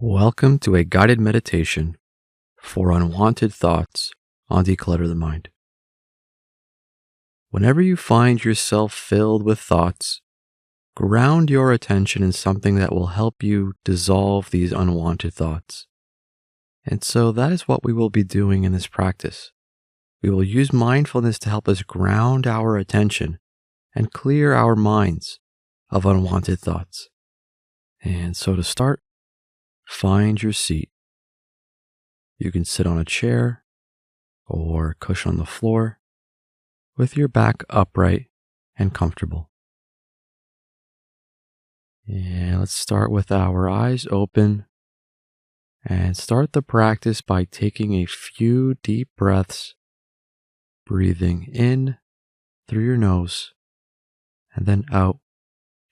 Welcome to a guided meditation for unwanted thoughts on Declutter the Mind. Whenever you find yourself filled with thoughts, ground your attention in something that will help you dissolve these unwanted thoughts. And so that is what we will be doing in this practice. We will use mindfulness to help us ground our attention and clear our minds of unwanted thoughts. And so to start, find your seat. You can sit on a chair or cushion on the floor with your back upright and comfortable. And let's start with our eyes open and start the practice by taking a few deep breaths, breathing in through your nose and then out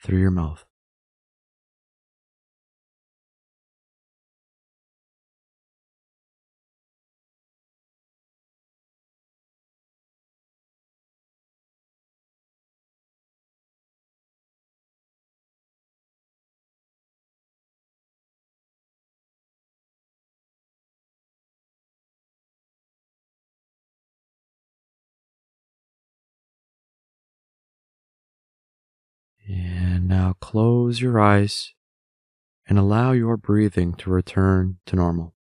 through your mouth. And now close your eyes and allow your breathing to return to normal.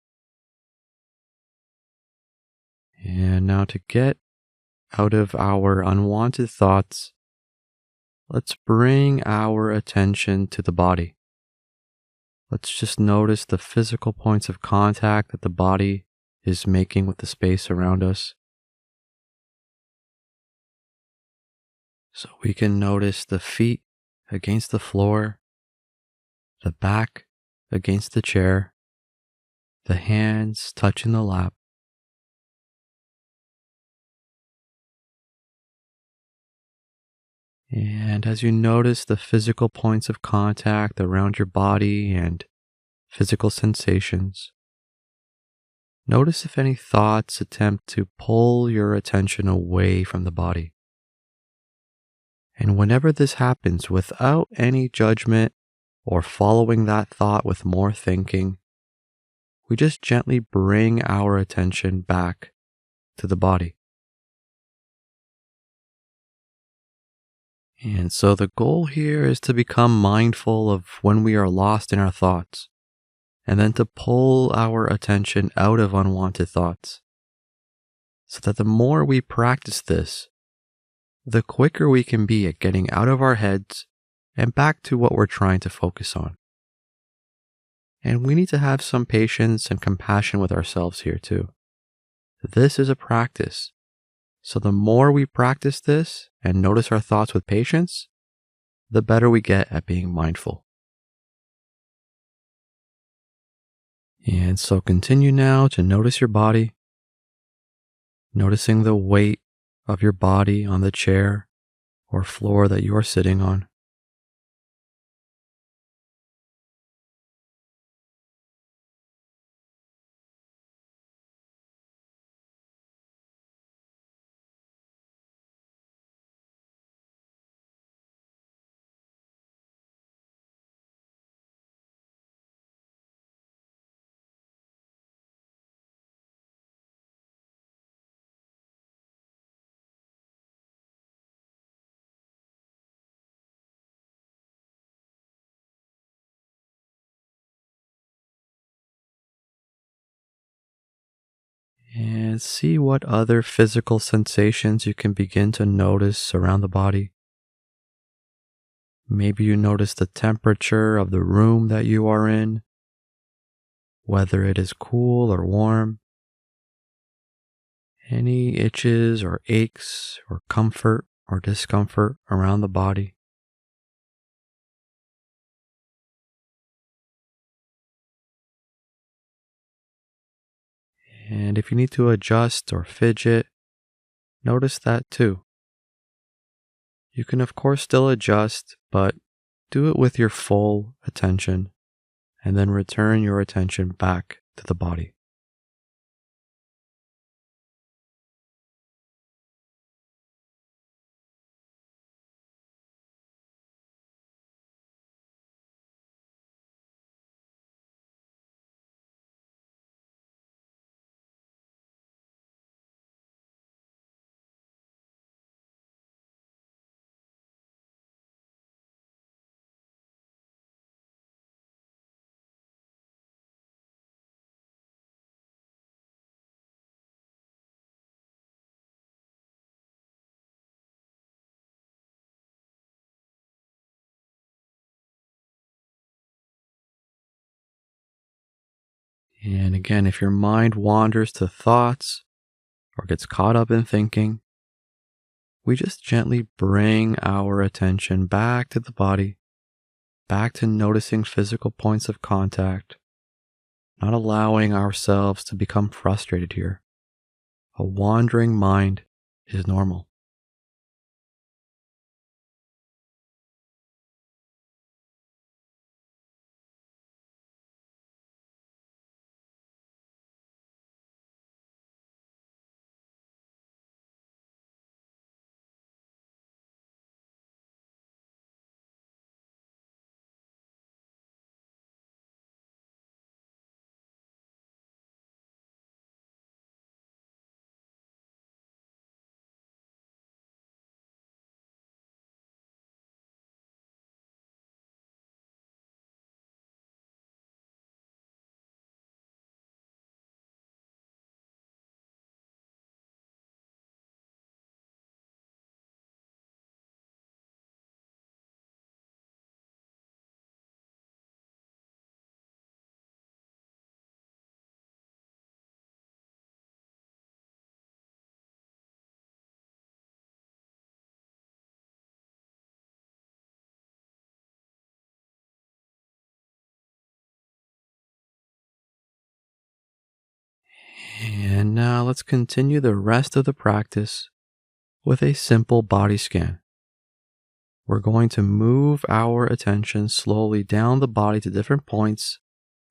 And now to get out of our unwanted thoughts, let's bring our attention to the body. Let's just notice the physical points of contact that the body is making with the space around us. So we can notice the feet against the floor, the back against the chair, the hands touching the lap. And as you notice the physical points of contact around your body and physical sensations, notice if any thoughts attempt to pull your attention away from the body. And whenever this happens, without any judgment or following that thought with more thinking, we just gently bring our attention back to the body. And so the goal here is to become mindful of when we are lost in our thoughts, and then to pull our attention out of unwanted thoughts. So that the more we practice this, the quicker we can be at getting out of our heads and back to what we're trying to focus on. And we need to have some patience and compassion with ourselves here too. This is a practice. So the more we practice this and notice our thoughts with patience, the better we get at being mindful. And so continue now to notice your body, noticing the weight of your body on the chair or floor that you are sitting on. And see what other physical sensations you can begin to notice around the body. Maybe you notice the temperature of the room that you are in, whether it is cool or warm, any itches or aches or comfort or discomfort around the body. And if you need to adjust or fidget, notice that too. You can, of course, still adjust, but do it with your full attention and then return your attention back to the body. And again, if your mind wanders to thoughts or gets caught up in thinking, we just gently bring our attention back to the body, back to noticing physical points of contact, not allowing ourselves to become frustrated here. A wandering mind is normal. And now let's continue the rest of the practice with a simple body scan. We're going to move our attention slowly down the body to different points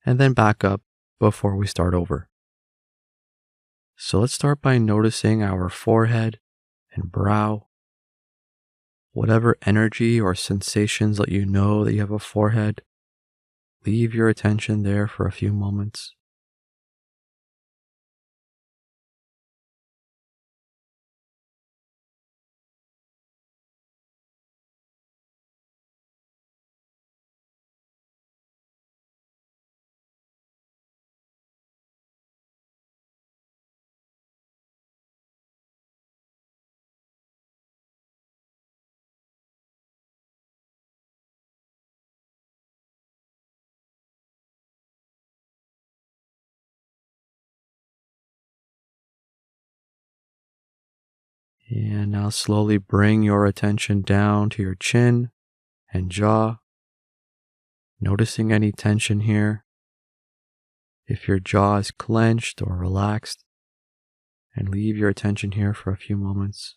and then back up before we start over. So let's start by noticing our forehead and brow. Whatever energy or sensations let you know that you have a forehead, leave your attention there for a few moments. And now slowly bring your attention down to your chin and jaw, noticing any tension here. If your jaw is clenched or relaxed, and leave your attention here for a few moments.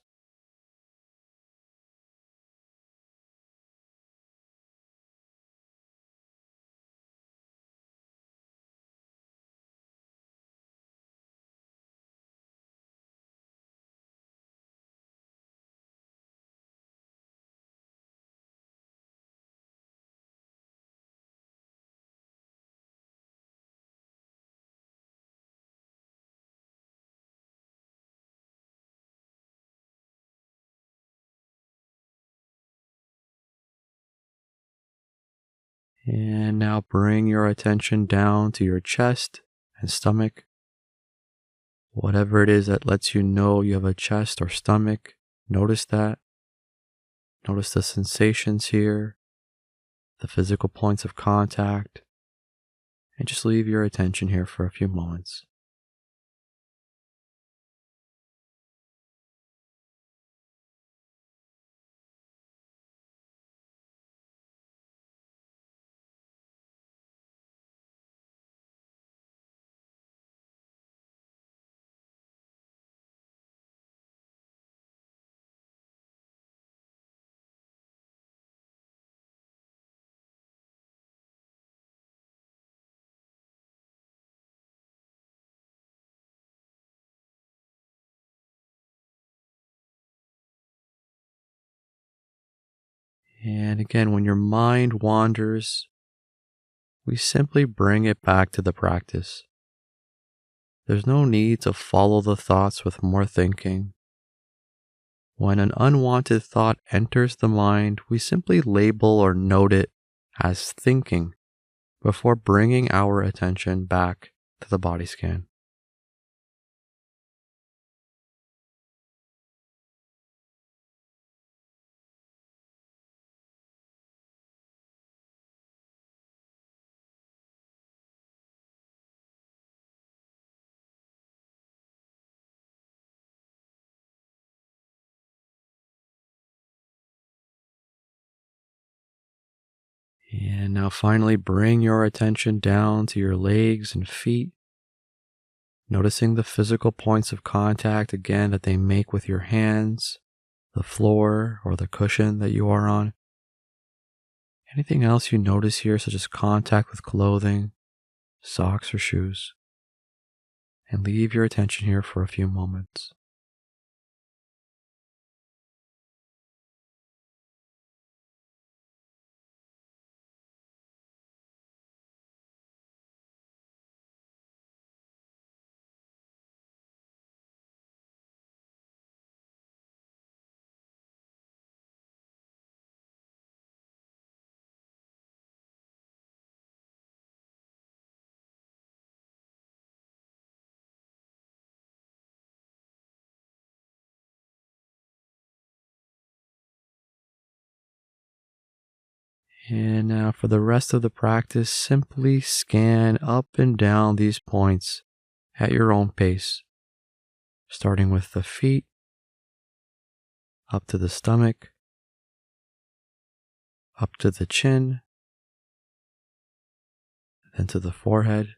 And now bring your attention down to your chest and stomach. Whatever it is that lets you know you have a chest or stomach, notice that. Notice the sensations here, the physical points of contact, and just leave your attention here for a few moments. And again, when your mind wanders, we simply bring it back to the practice. There's no need to follow the thoughts with more thinking. When an unwanted thought enters the mind, we simply label or note it as thinking before bringing our attention back to the body scan. And now finally bring your attention down to your legs and feet, noticing the physical points of contact again that they make with your hands, the floor, or the cushion that you are on. Anything else you notice here, such as contact with clothing, socks, or shoes. And leave your attention here for a few moments. And now for the rest of the practice, simply scan up and down these points at your own pace, starting with the feet, up to the stomach, up to the chin, then to the forehead,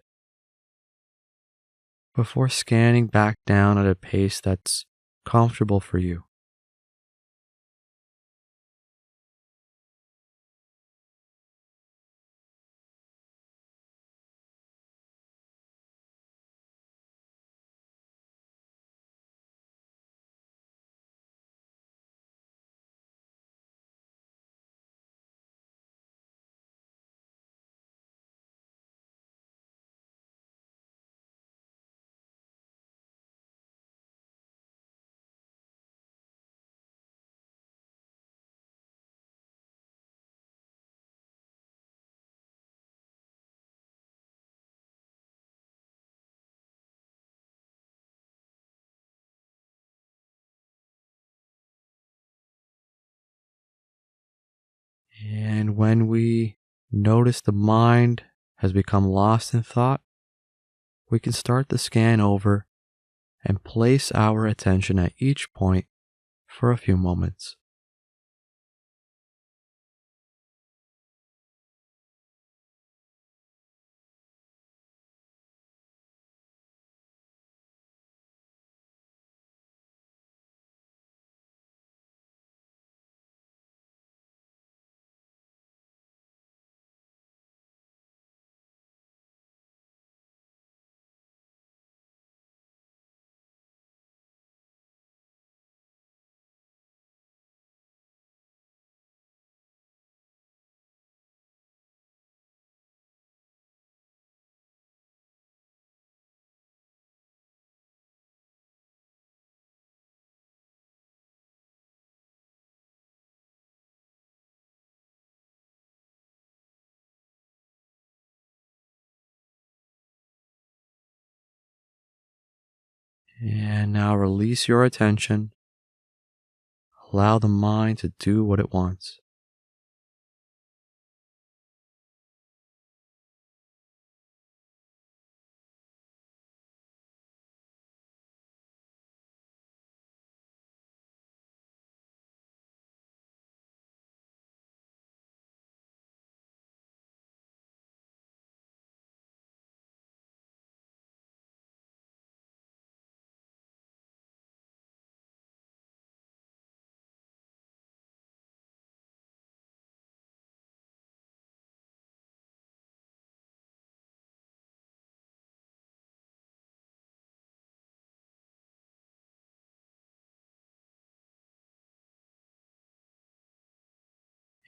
before scanning back down at a pace that's comfortable for you. And when we notice the mind has become lost in thought, we can start the scan over and place our attention at each point for a few moments. And now release your attention. Allow the mind to do what it wants.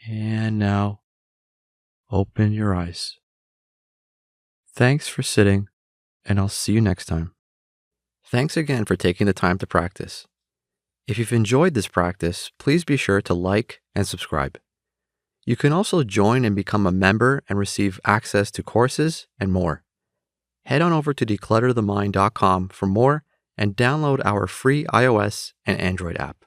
And now open your eyes. Thanks for sitting, and I'll see you next time. Thanks again for taking the time to practice. If you've enjoyed this practice, please be sure to like and subscribe. You can also join and become a member and receive access to courses and more. Head on over to declutterthemind.com for more and download our free iOS and Android app.